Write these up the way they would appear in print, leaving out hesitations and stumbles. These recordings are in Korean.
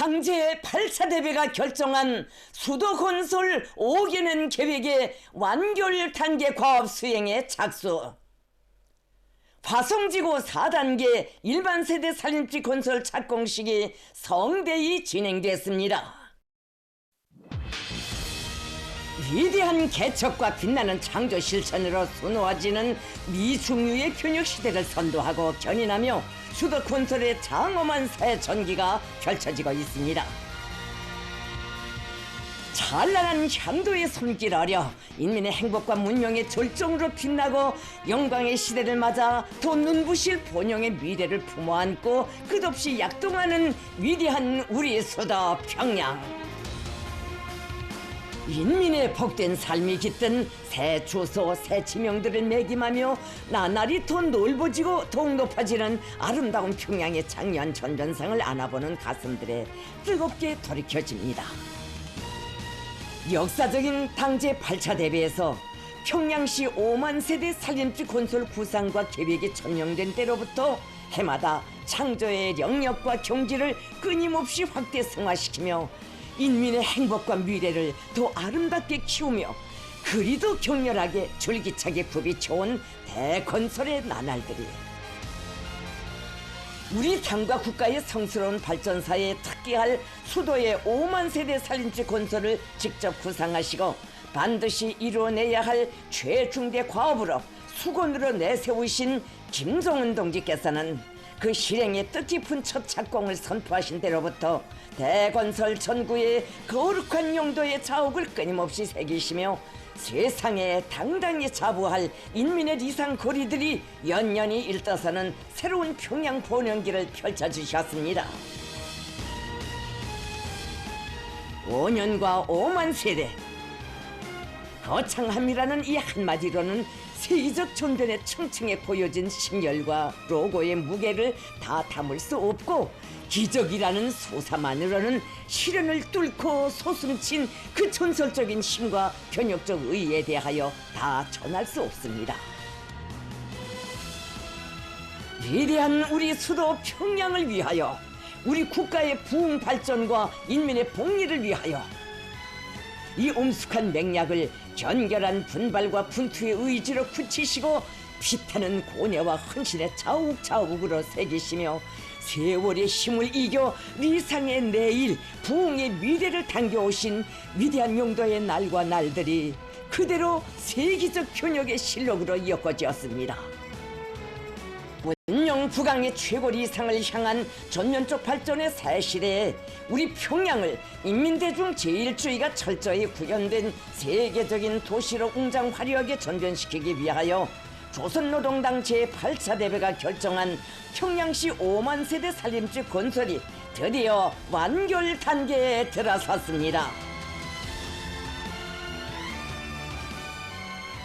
당제 8차 대회가 결정한 수도건설 5개년 계획의 완결 단계 과업 수행에 착수. 화성지구 4단계 일반 세대 살림집 건설 착공식이 성대히 진행됐습니다. 위대한 개척과 빛나는 창조 실천으로 수놓아지는 미중유의 교육 시대를 선도하고 견인하며 수도 건설의 장엄한 새 전기가 펼쳐지고 있습니다. 찬란한 향도의 손길 아려 인민의 행복과 문명의 절정으로 빛나고 영광의 시대를 맞아 더 눈부실 본영의 미래를 품어안고 끝없이 약동하는 위대한 우리 수도 평양. 인민의 복된 삶이 깃든 새 주소, 새 지명들을 매김하며 나날이 더 넓어지고 더욱 높아지는 아름다운 평양의 장려한 전전상을 안아보는 가슴들에 뜨겁게 돌이켜집니다. 역사적인 당제 8차 대회에서 평양시 5만 세대 살림집 건설 구상과 계획이 천명된 때로부터 해마다 창조의 영역과 경지를 끊임없이 확대 성화시키며 인민의 행복과 미래를 더 아름답게 키우며 그리도 격렬하게 줄기차게 굽이쳐온 대건설의 나날들이 우리 당과 국가의 성스러운 발전사에 특기할 수도의 5만 세대 살림집 건설을 직접 구상하시고 반드시 이루어내야 할 최중대 과업으로 수건으로 내세우신 김종은 동지께서는 그 실행의 뜻깊은 첫 착공을 선포하신 때로부터 대건설 전구의 거룩한 용도의 자욱을 끊임없이 새기시며 세상에 당당히 자부할 인민의 리상 거리들이 연년이 일떠서는 새로운 평양 본연기를 펼쳐주셨습니다. 5년과 5만 세대 거창함이라는 이 한마디로는 세계적 존전의 층층에 보여진 신열과 로고의 무게를 다 담을 수 없고 기적이라는 소사만으로는 시련을 뚫고 소승친 그 전설적인 힘과 변혁적 의의에 대하여 다 전할 수 없습니다. 위대한 우리 수도 평양을 위하여 우리 국가의 부흥 발전과 인민의 복리를 위하여 이 엄숙한 맹약을 견결한 분발과 분투의 의지로 굳히시고 피타는 고뇌와 헌신의 자욱자욱으로 새기시며 세월의 힘을 이겨 리상의 내일, 부흥의 미래를 당겨오신 위대한 용도의 날과 날들이 그대로 세계적 현역의 실록으로 엮어지었습니다. 문명 부강의 최고리상을 향한 전면적 발전의 새 시대에 우리 평양을 인민대중 제1주의가 철저히 구현된 세계적인 도시로 웅장 화려하게 전전시키기 위하여 조선노동당 제8차 대회가 결정한 평양시 5만 세대 살림집 건설이 드디어 완결 단계에 들어섰습니다.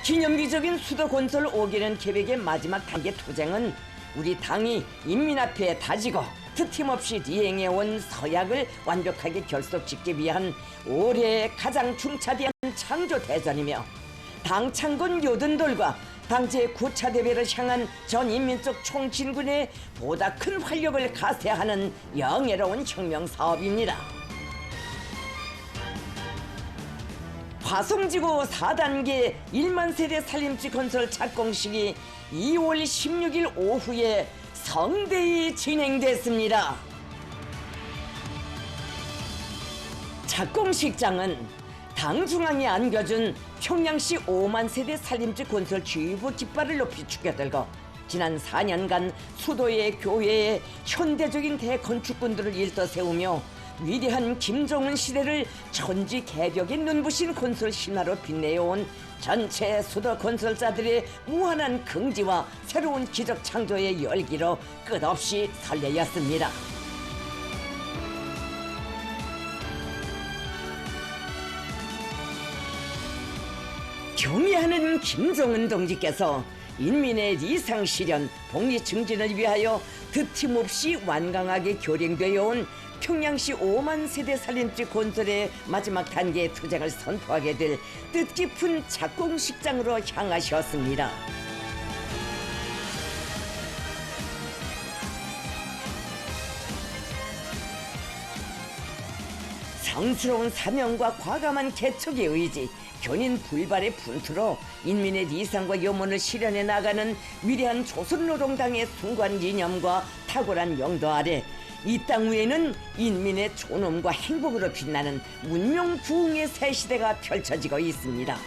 기념비적인 수도 건설 5개년 계획의 마지막 단계 투쟁은 우리 당이 인민 앞에 다지고 트팀없이 이행해온 서약을 완벽하게 결속짓기 위한 올해의 가장 중차대한 창조대전이며 당 창건 요든들과 당제 9차 대회를 향한 전인민족 총진군의 보다 큰 활력을 가세하는 영예로운 혁명사업입니다. 화성지구 4단계 1만 세대 살림집 건설 착공식이 2월 16일 오후에 성대히 진행됐습니다. 착공식장은 당 중앙에 안겨준 평양시 5만 세대 살림집 건설 지휘부 깃발을 높이 축여들고 지난 4년간 수도의 교회에 현대적인 대건축군들을 일떠세우며 위대한 김정은 시대를 천지 개벽의 눈부신 건설 신화로 빛내어온 전체 수도 건설자들의 무한한 긍지와 새로운 기적 창조의 열기로 끝없이 설레였습니다. 경의하는 김종은 동지께서 인민의 리상 실현, 복리 증진을 위하여 드팀없이 완강하게 결행되어 온 평양시 5만 세대 살림집 건설의 마지막 단계의 투쟁을 선포하게 될 뜻깊은 착공식장으로 향하셨습니다. 장스러운 사명과 과감한 개척의 의지, 견인 불발의 분투로 인민의 리상과 염원을 실현해 나가는 위대한 조선노동당의 숭고한 이념과 탁월한 영도 아래 이 땅 위에는 인민의 존엄과 행복으로 빛나는 문명 부흥의 새 시대가 펼쳐지고 있습니다.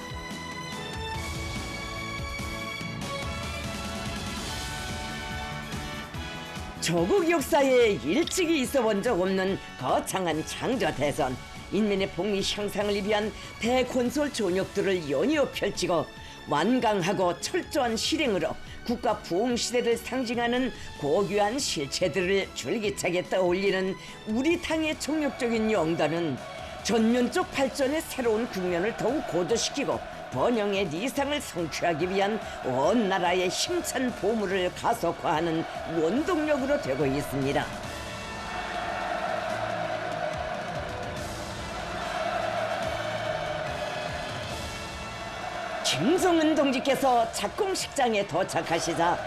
조국 역사에 일찍이 있어본 적 없는 거창한 창조 대선, 인민의 복리 향상을 위한 대건설 존역들을 연이어 펼치고 완강하고 철저한 실행으로 국가 부흥 시대를 상징하는 고귀한 실체들을 줄기차게 떠올리는 우리 당의 정력적인 영도는 전면적 발전의 새로운 국면을 더욱 고도시키고 번영의 리상을 성취하기 위한 온 나라의 힘찬 보물을 가속화하는 원동력으로 되고 있습니다. 김정은 동지께서 작공식장에 도착하시자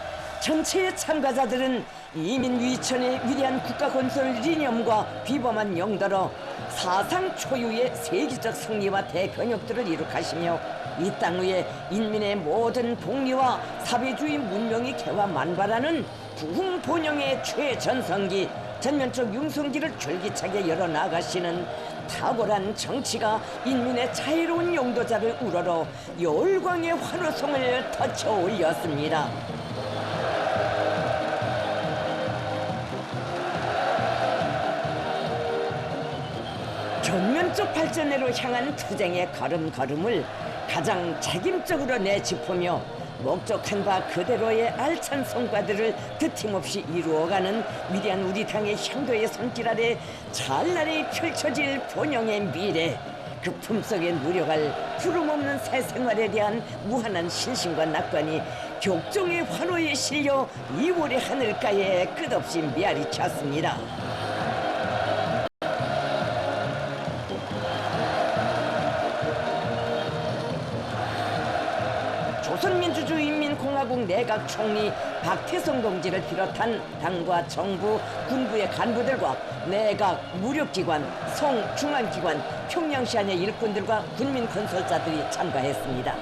전체 참가자들은 이민 위천의 위대한 국가건설 이념과 비범한 영도로 사상 초유의 세계적 승리와 대변혁들을 이룩하시며 이 땅 위에 인민의 모든 복리와 사회주의 문명이 개화 만발하는 부흥 번영의 최전성기, 전면적 융성기를 줄기차게 열어나가시는 탁월한 정치가 인민의 자유로운 용도자를 우러러 열광의 환호성을 터쳐 올렸습니다. 전면적 발전으로 향한 투쟁의 걸음걸음을 가장 책임적으로 내짚으며 목적한 바 그대로의 알찬 성과들을 드팀없이 이루어가는 위대한 우리 당의 향도의 손길 아래 찬란히 펼쳐질 번영의 미래, 그 품속에 누려갈 구름없는 새 생활에 대한 무한한 신심과 낙관이 격종의 환호에 실려 2월의 하늘가에 끝없이 메아리쳤습니다. 조선민주주의인민공화국 내각 총리 박태성 동지를 비롯한 당과 정부, 군부의 간부들과 내각, 무력기관, 중앙기관, 평양시 안의 일꾼들과 군민건설자들이 참가했습니다.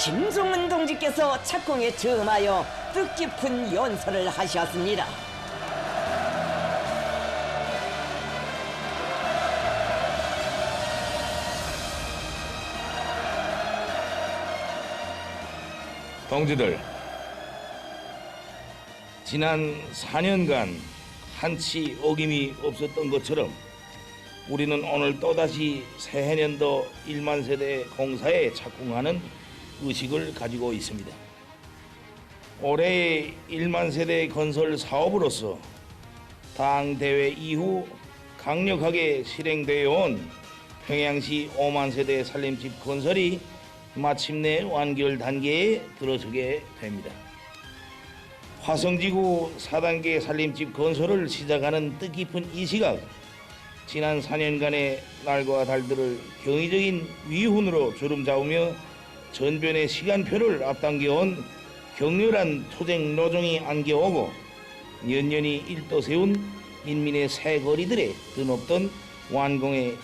김정은 동지께서 착공에 점하여 뜻깊은 연설을 하셨습니다. 동지들, 지난 4년간 한치 어김이 없었던 것처럼 우리는 오늘 또다시 새해년도 1만 세대 공사에 착공하는 의식을 가지고 있습니다. 올해의 1만 세대 건설 사업으로서 당 대회 이후 강력하게 실행되어 온 평양시 5만 세대 살림집 건설이 마침내 완결 단계에 들어서게 됩니다. 화성지구 4단계 살림집 건설을 시작하는 뜻깊은 이 시각, 지난 4년간의 날과 달들을 경이적인 위훈으로 주름잡으며 전변의 시간표를 앞당겨온 격렬한 투쟁 노정이 안겨오고 연년이 일도 세운 인민의 새 거리들에 드높던 완공의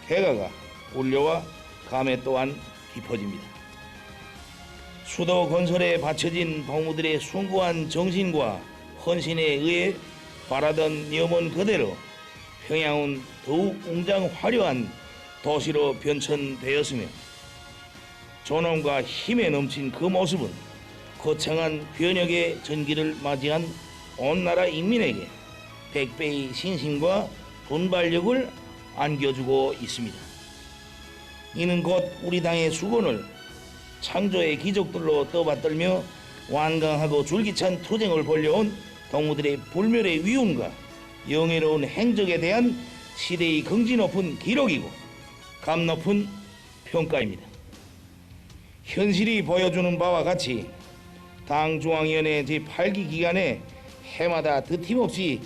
개가가 울려와 감회 또한 깊어집니다. 수도 건설에 바쳐진 동무들의 숭고한 정신과 헌신에 의해 바라던 염원 그대로 평양은 더욱 웅장 화려한 도시로 변천되었으며 존엄과 힘에 넘친 그 모습은 거창한 변혁의 전기를 맞이한 온 나라 인민에게 100배의 신심과 분발력을 안겨주고 있습니다. 이는 곧 우리 당의 수건을 창조의 기적들로 떠받들며 완강하고 줄기찬 투쟁을 벌여온 동무들의 불멸의 위훈과 영예로운 행적에 대한 시대의 긍지 높은 기록이고 감 높은 평가입니다. 현실이 보여주는 바와 같이 당 중앙위원회 제8기 기간에 해마다 드팀없이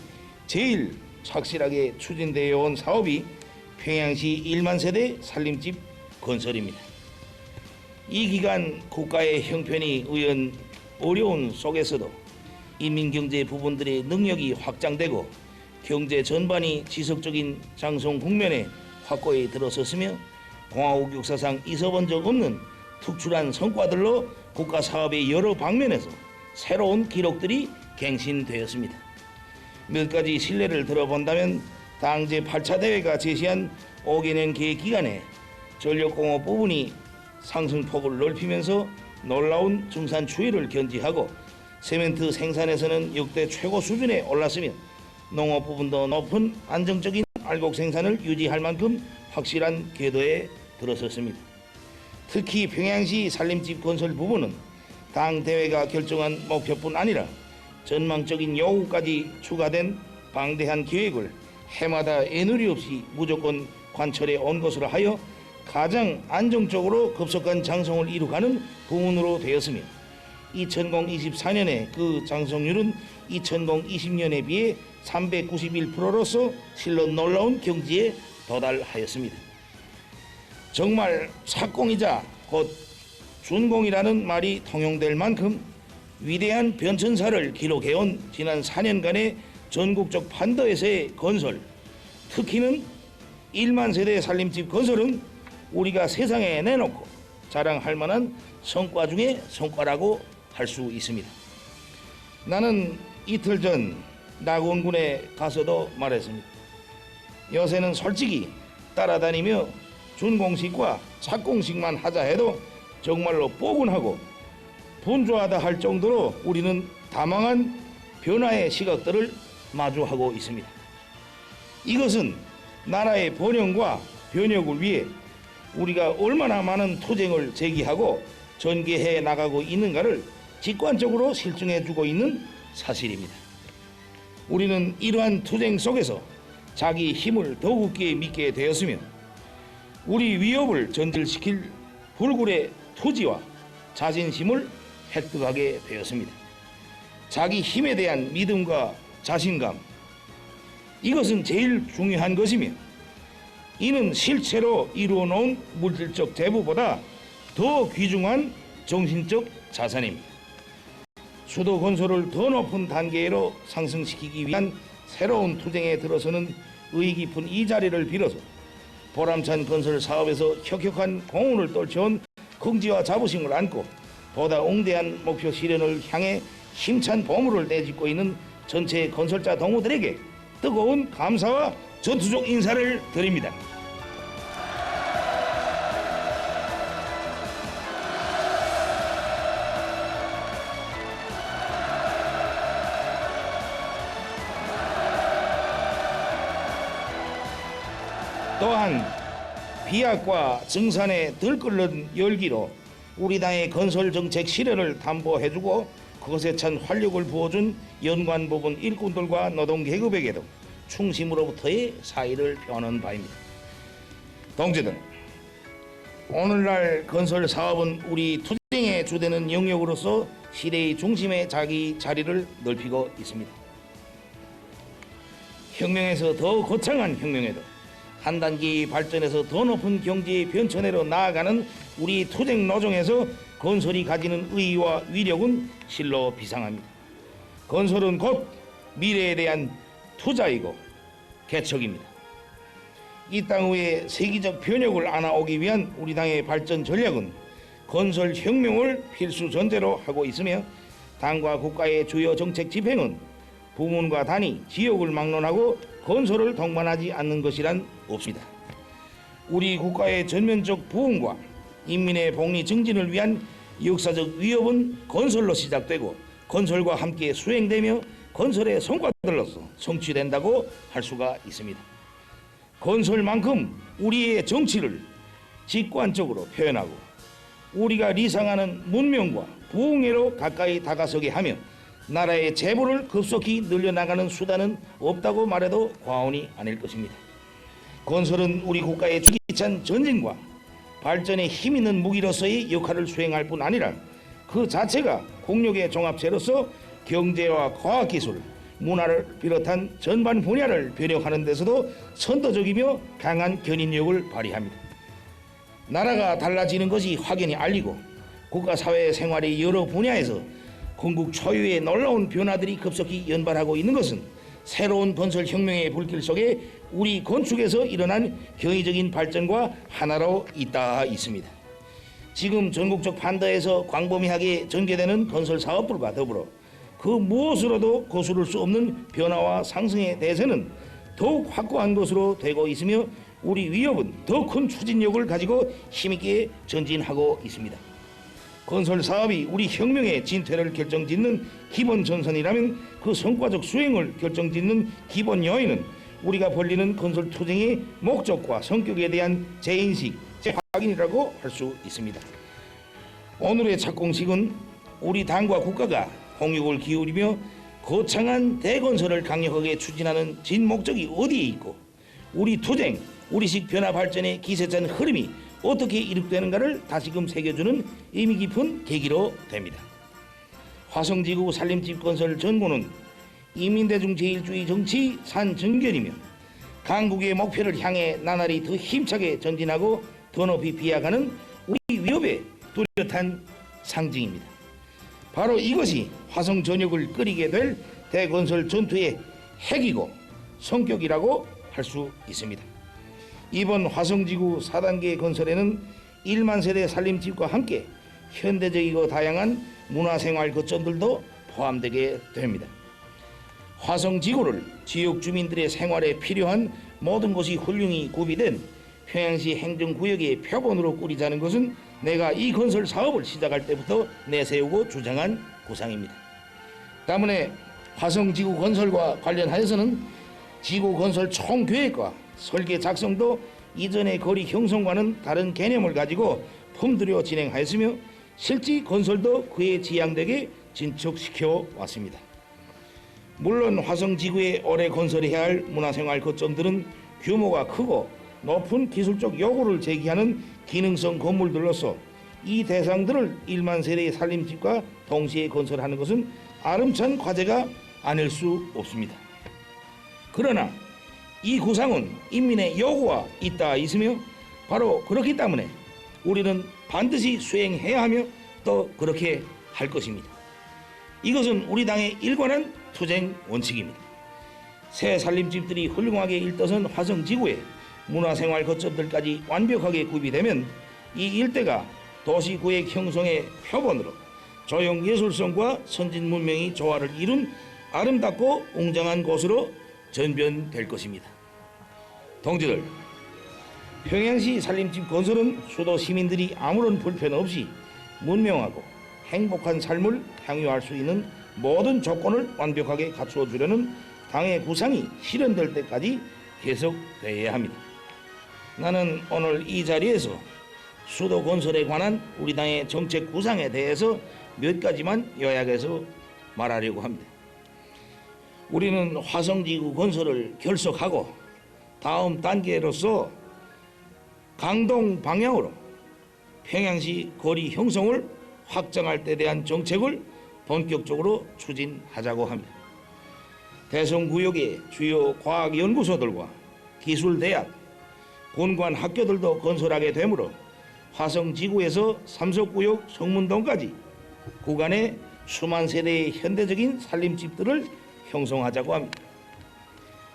제일 착실하게 추진되어 온 사업이 평양시 1만 세대 살림집 건설입니다. 이 기간 국가의 형편이 어려운 속에서도 인민경제 부분들의 능력이 확장되고 경제 전반이 지속적인 장성 국면에 확고히 들어섰으며 공화국 역사상 있어본 적 없는 특출한 성과들로 국가 사업의 여러 방면에서 새로운 기록들이 갱신되었습니다. 몇 가지 실례를 들어본다면 당 제8차 대회가 제시한 5개년 계획 기간에 전력공업 부분이 상승폭을 넓히면서 놀라운 증산 추이를 견지하고 세멘트 생산에서는 역대 최고 수준에 올랐으며 농업 부분도 높은 안정적인 알곡 생산을 유지할 만큼 확실한 궤도에 들어섰습니다. 특히 평양시 살림집 건설 부분은 당 대회가 결정한 목표뿐 아니라 전망적인 요구까지 추가된 방대한 계획을 해마다 애누리 없이 무조건 관철해 온 것으로 하여 가장 안정적으로 급속한 장성을 이루가는 부문으로 되었으며 2024년에 그 장성률은 2020년에 비해 391%로서 실로 놀라운 경지에 도달하였습니다. 정말 착공이자 곧 준공이라는 말이 통용될 만큼 위대한 변천사를 기록해온 지난 4년간의 전국적 판도에서의 건설, 특히는 1만 세대 살림집 건설은 우리가 세상에 내놓고 자랑할 만한 성과 중에 성과라고 할 수 있습니다. 나는 이틀 전 낙원군에 가서도 말했습니다. 요새는 솔직히 따라다니며 준공식과 착공식만 하자 해도 정말로 뽀근하고 분주하다 할 정도로 우리는 다망한 변화의 시각들을 마주하고 있습니다. 이것은 나라의 번영과 변혁을 위해 우리가 얼마나 많은 투쟁을 제기하고 전개해 나가고 있는가를 직관적으로 실증해주고 있는 사실입니다. 우리는 이러한 투쟁 속에서 자기 힘을 더욱이 믿게 되었으며 우리 위협을 전질시킬 불굴의 투지와 자신심을 획득하게 되었습니다. 자기 힘에 대한 믿음과 자신감, 이것은 제일 중요한 것이며 이는 실체로 이루어 놓은 물질적 재부보다 더 귀중한 정신적 자산입니다. 수도 건설을 더 높은 단계로 상승시키기 위한 새로운 투쟁에 들어서는 의의 깊은 이 자리를 빌어서 보람찬 건설 사업에서 혁혁한 공헌을 떨쳐온 긍지와 자부심을 안고 보다 웅대한 목표 실현을 향해 힘찬 보물을 내딛고 있는 전체 건설자 동무들에게 뜨거운 감사와 전투적 인사를 드립니다. 또한 비약과 증산의 들끓는 열기로 우리 당의 건설 정책 실현을 담보해주고 그것에 찬 활력을 부어준 연관 부분 일꾼들과 노동 계급에게도 충심으로부터의 사의를 표하는 바입니다. 동지들, 오늘날 건설 사업은 우리 투쟁에 주되는 영역으로서 시대의 중심에 자기 자리를 넓히고 있습니다. 혁명에서 더 거창한 혁명에도 한 단계 발전해서 더 높은 경제의 변천회로 나아가는 우리 투쟁 노정에서 건설이 가지는 의의와 위력은 실로 비상합니다. 건설은 곧 미래에 대한 투자이고 개척입니다. 이 땅 위에 세계적 변혁을 안아오기 위한 우리 당의 발전 전략은 건설 혁명을 필수 전제로 하고 있으며 당과 국가의 주요 정책 집행은 부문과 단위, 지역을 막론하고 건설을 동반하지 않는 것이란 없습니다. 우리 국가의 전면적 부흥과 인민의 복리 증진을 위한 역사적 위협은 건설로 시작되고 건설과 함께 수행되며 건설의 성과들로서 성취된다고 할 수가 있습니다. 건설만큼 우리의 정치를 직관적으로 표현하고 우리가 리상하는 문명과 부흥회로 가까이 다가서게 하며 나라의 재보를 급속히 늘려나가는 수단은 없다고 말해도 과언이 아닐 것입니다. 건설은 우리 국가의 주기찬 전진과 발전에 힘있는 무기로서의 역할을 수행할 뿐 아니라 그 자체가 국력의 종합체로서 경제와 과학기술, 문화를 비롯한 전반 분야를 변혁하는 데서도 선도적이며 강한 견인력을 발휘합니다. 나라가 달라지는 것이 확연히 알리고 국가 사회 생활의 여러 분야에서 건국 초유의 놀라운 변화들이 급속히 연발하고 있는 것은 새로운 건설 혁명의 불길 속에 우리 건축에서 일어난 경이적인 발전과 하나로 잇닿아 있습니다. 지금 전국적 판도에서 광범위하게 전개되는 건설 사업들과 더불어 그 무엇으로도 거스를 수 없는 변화와 상승의 대세는 더욱 확고한 것으로 되고 있으며 우리 위협은 더 큰 추진력을 가지고 힘있게 전진하고 있습니다. 건설 사업이 우리 혁명의 진퇴를 결정짓는 기본 전선이라면 그 성과적 수행을 결정짓는 기본 요인은 우리가 벌리는 건설 투쟁의 목적과 성격에 대한 재인식, 재확인이라고 할 수 있습니다. 오늘의 착공식은 우리 당과 국가가 홍육을 기울이며 거창한 대건설을 강력하게 추진하는 진 목적이 어디에 있고 우리 투쟁, 우리식 변화 발전의 기세찬 흐름이 어떻게 이룩되는가를 다시금 새겨주는 의미 깊은 계기로 됩니다. 화성지구 산림집 건설 전고는 인민대중 제일주의 정치 산정결이며 강국의 목표를 향해 나날이 더 힘차게 전진하고 더 높이 비약하는 우리 위협의 뚜렷한 상징입니다. 바로 이것이 화성 전역을 끓이게 될 대건설 전투의 핵이고 성격이라고 할 수 있습니다. 이번 화성지구 4단계 건설에는 1만 세대 산림집과 함께 현대적이고 다양한 문화생활 거점들도 포함되게 됩니다. 화성지구를 지역 주민들의 생활에 필요한 모든 것이 훌륭히 구비된 평양시 행정구역의 표본으로 꾸리자는 것은 내가 이 건설 사업을 시작할 때부터 내세우고 주장한 구상입니다. 때문에 화성지구 건설과 관련하여서는 지구 건설 총계획과 설계 작성도 이전의 거리 형성과는 다른 개념을 가지고 품들여 진행하였으며 실제 건설도 그에 지향되게 진척시켜 왔습니다. 물론 화성지구에 오래 건설해야 할 문화생활 거점들은 규모가 크고 높은 기술적 요구를 제기하는 기능성 건물들로서 이 대상들을 1만 세대의 산림집과 동시에 건설하는 것은 아름찬 과제가 아닐 수 없습니다. 그러나 이 구상은 인민의 요구와 잇닿아 있으며 바로 그렇기 때문에 우리는 반드시 수행해야 하며 또 그렇게 할 것입니다. 이것은 우리 당의 일관한 투쟁 원칙입니다. 새 산림집들이 훌륭하게 일떠선 화성지구에 문화생활 거점들까지 완벽하게 구비되면 이 일대가 도시구획 형성의 표본으로 조형예술성과 선진문명이 조화를 이룬 아름답고 웅장한 곳으로 전변될 것입니다. 동지들, 평양시 산림집 건설은 수도 시민들이 아무런 불편 없이 문명하고 행복한 삶을 향유할 수 있는 모든 조건을 완벽하게 갖추어 주려는 당의 구상이 실현될 때까지 계속되어야 합니다. 나는 오늘 이 자리에서 수도 건설에 관한 우리 당의 정책 구상에 대해서 몇 가지만 요약해서 말하려고 합니다. 우리는 화성지구 건설을 결석하고 다음 단계로서 강동 방향으로 평양시 거리 형성을 확장할 때 대한 정책을 본격적으로 추진하자고 합니다. 대성구역의 주요 과학연구소들과 기술대학, 본관학교들도 건설하게 되므로 화성지구에서 삼석구역 성문동까지 구간에 수만 세대의 현대적인 산림집들을 형성하자고 합니다.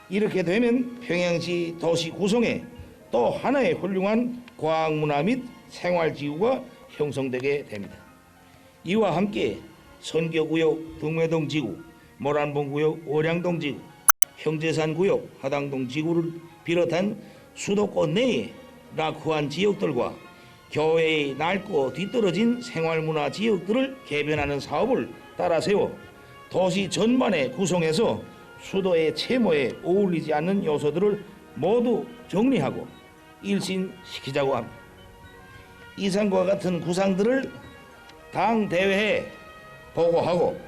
이렇게 되면 평양시 도시 구성에 또 하나의 훌륭한 과학문화 및 생활지구가 형성되게 됩니다. 이와 함께 선교구역 등회동지구, 모란봉구역 월양동지구, 형제산구역 하당동지구를 비롯한 수도권 내의 낙후한 지역들과 교외의 낡고 뒤떨어진 생활문화 지역들을 개변하는 사업을 따라 세워 도시 전반에 구성해서 수도의 채모에 어울리지 않는 요소들을 모두 정리하고 일신시키자고 합니다. 이상과 같은 구상들을 당 대회에 보고하고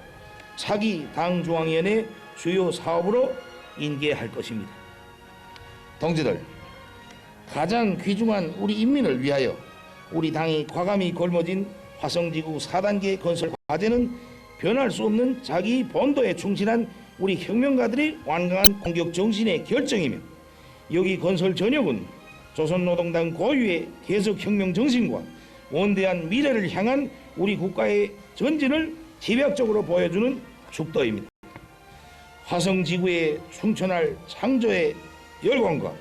차기 당 중앙위원회 주요 사업으로 인계할 것입니다. 동지들, 가장 귀중한 우리 인민을 위하여 우리 당이 과감히 걸머진 화성지구 4단계 건설 과제는 변할 수 없는 자기 본도에 충실한 우리 혁명가들의 완강한 공격 정신의 결정이며, 여기 건설 전역은 조선노동당 고유의 계속혁명 정신과 원대한 미래를 향한 우리 국가의 전진을 집약적으로 보여주는 축도입니다. 화성지구에 충천할 창조의 열광과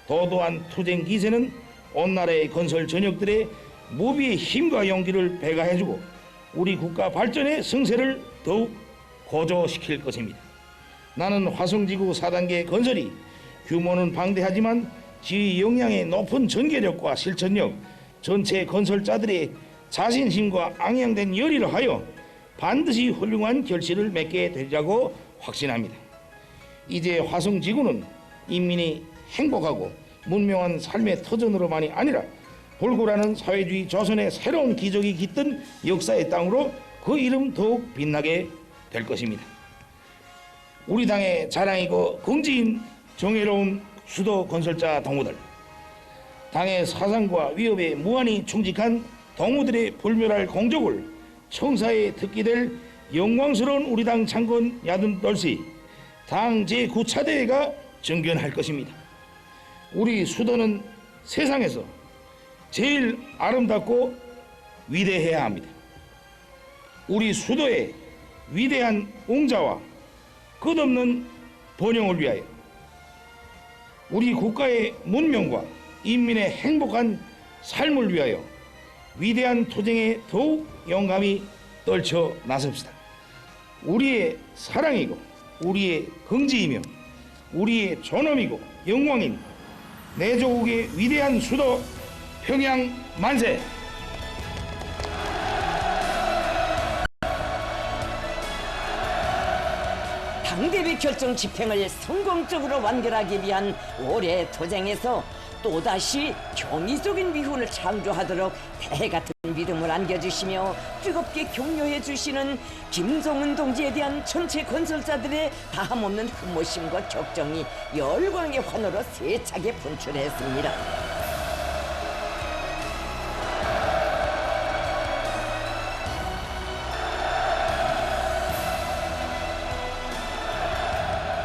도도한 투쟁 기세는 온 나라의 건설 전역들의 무비의 힘과 용기를 배가해주고 우리 국가 발전의 성세를 더욱 고조시킬 것입니다. 나는 화성지구 4단계 건설이 규모는 방대하지만 지휘 역량의 높은 전개력과 실천력, 전체 건설자들의 자신심과 앙양된 열의를 하여 반드시 훌륭한 결실을 맺게 되리라고 확신합니다. 이제 화성지구는 인민이 행복하고 문명한 삶의 터전으로만이 아니라 불굴하는 사회주의 조선의 새로운 기적이 깃든 역사의 땅으로 그 이름 더욱 빛나게 될 것입니다. 우리 당의 자랑이고 긍지인 정의로운 수도 건설자 동무들, 당의 사상과 위협에 무한히 충직한 동무들의 불멸할 공적을 청사에 듣게 될 영광스러운 우리 당 창건 야든떨시 당 제9차 대회가 정견할 것입니다. 우리 수도는 세상에서 제일 아름답고 위대해야 합니다. 우리 수도의 위대한 웅자와 끝없는 번영을 위하여 우리 국가의 문명과 인민의 행복한 삶을 위하여 위대한 투쟁에 더욱 용감히 떨쳐 나섭시다. 우리의 사랑이고 우리의 긍지이며 우리의 존엄이고 영광인 내 조국의 위대한 수도 평양 만세! 당대회 결정 집행을 성공적으로 완결하기 위한 올해의 도쟁에서 또다시 경이적인 위훈을 창조하도록 대같은 믿음을 안겨주시며 뜨겁게 격려해 주시는 김정은 동지에 대한 전체 건설자들의 다함없는 흠모심과 격정이 열광의 환호로 세차게 분출했습니다.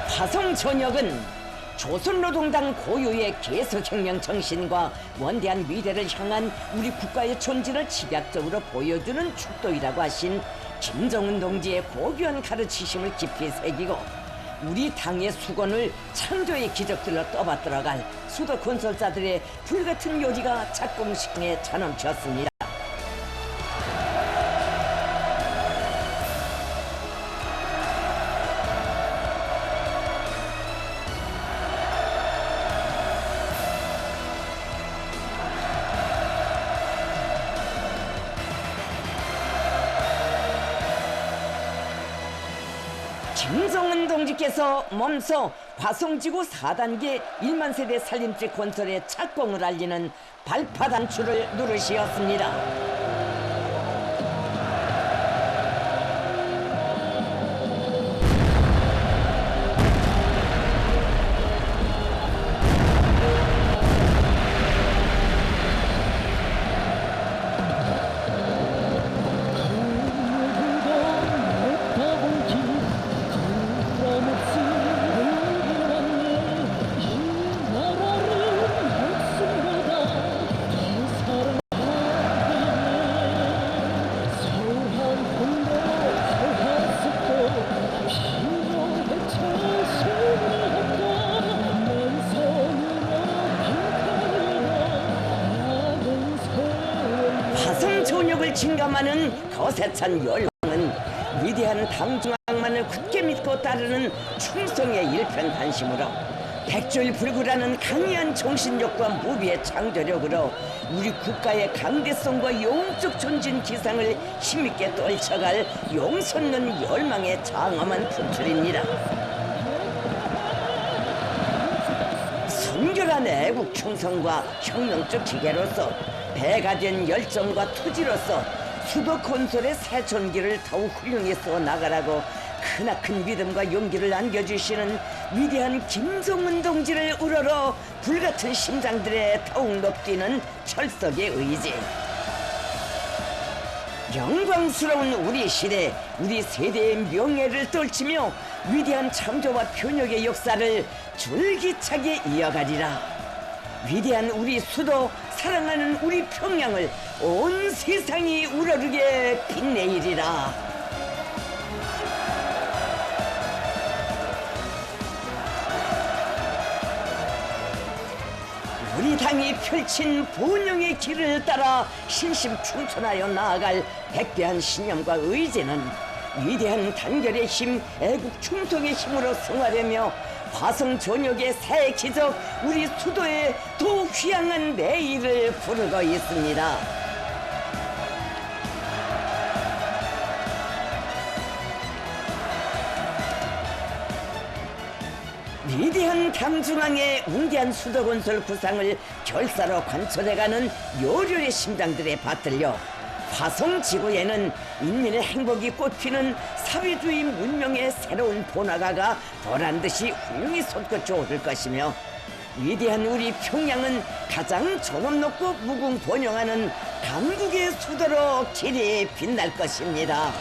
화성 전역은 조선노동당 고유의 계속혁명 정신과 원대한 미래를 향한 우리 국가의 존재를 집약적으로 보여주는 축도이라고 하신 김정은 동지의 고귀한 가르치심을 깊이 새기고 우리 당의 수건을 창조의 기적들로 떠받들어갈 수도 건설자들의 불같은 요리가 작공식에 차넘쳤습니다. 김정은 동지께서 몸소 화성지구 4단계 1만 세대 살림집 건설의 착공을 알리는 발파단추를 누르시었습니다. 화성전역을 침감하는 거세찬 열망은 위대한 당중앙만을 굳게 믿고 따르는 충성의 일편단심으로 백졸불굴하는 강의한 정신력과 무비의 창조력으로 우리 국가의 강대성과 영적 전진 기상을 힘있게 떨쳐갈 용솟는 열망의 장엄한 분출입니다. 순결한 애국 충성과 혁명적 기계로서 배가 된 열정과 투지로서 수도 건설의 새 전기를 더욱 훌륭히 써 나가라고 크나큰 믿음과 용기를 안겨주시는 위대한 김정은 동지를 우러러 불같은 심장들에 더욱 높뛰는 철석의 의지. 영광스러운 우리 시대, 우리 세대의 명예를 떨치며 위대한 창조와 변혁의 역사를 줄기차게 이어가리라. 위대한 우리 수도, 사랑하는 우리 평양을 온 세상이 우러르게 빛내리라. 우리 당이 펼친 번영의 길을 따라 신심충천하여 나아갈 백대한 신념과 의지는 위대한 단결의 힘, 애국 충성의 힘으로 승화되며 화성 전역의 새 기적, 우리 수도의 더욱 휘황한 내일을 부르고 있습니다. 위대한 당중앙의 웅대한 수도건설 구상을 결사로 관철해가는 요령의 심장들에 받들려 화성지구에는 인민의 행복이 꽃피는 사회주의 문명의 새로운 번화가가 보란듯이 훌륭히 솟구쳐 오를 것이며 위대한 우리 평양은 가장 존엄 높고 무궁번영하는 강국의 수도로 길이 빛날 것입니다.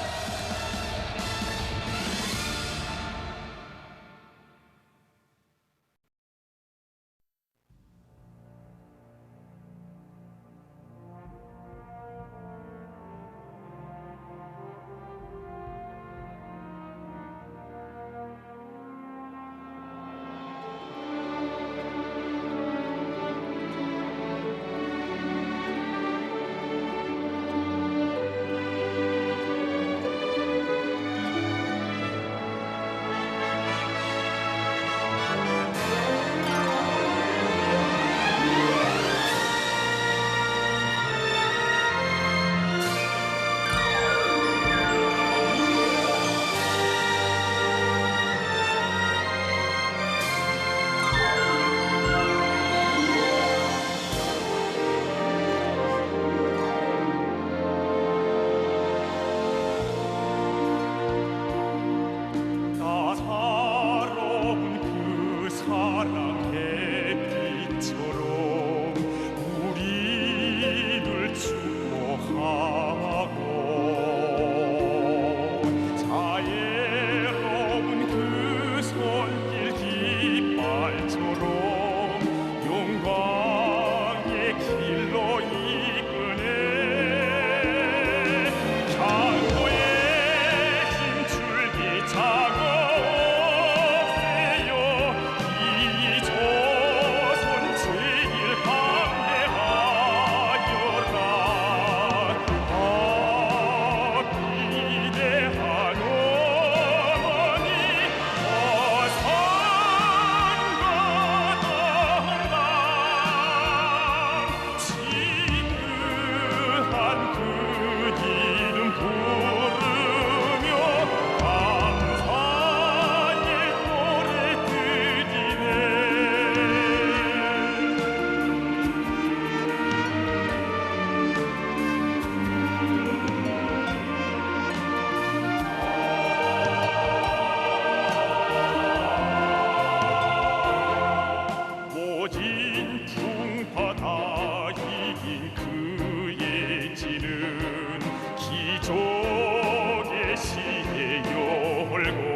기적의 시대 열고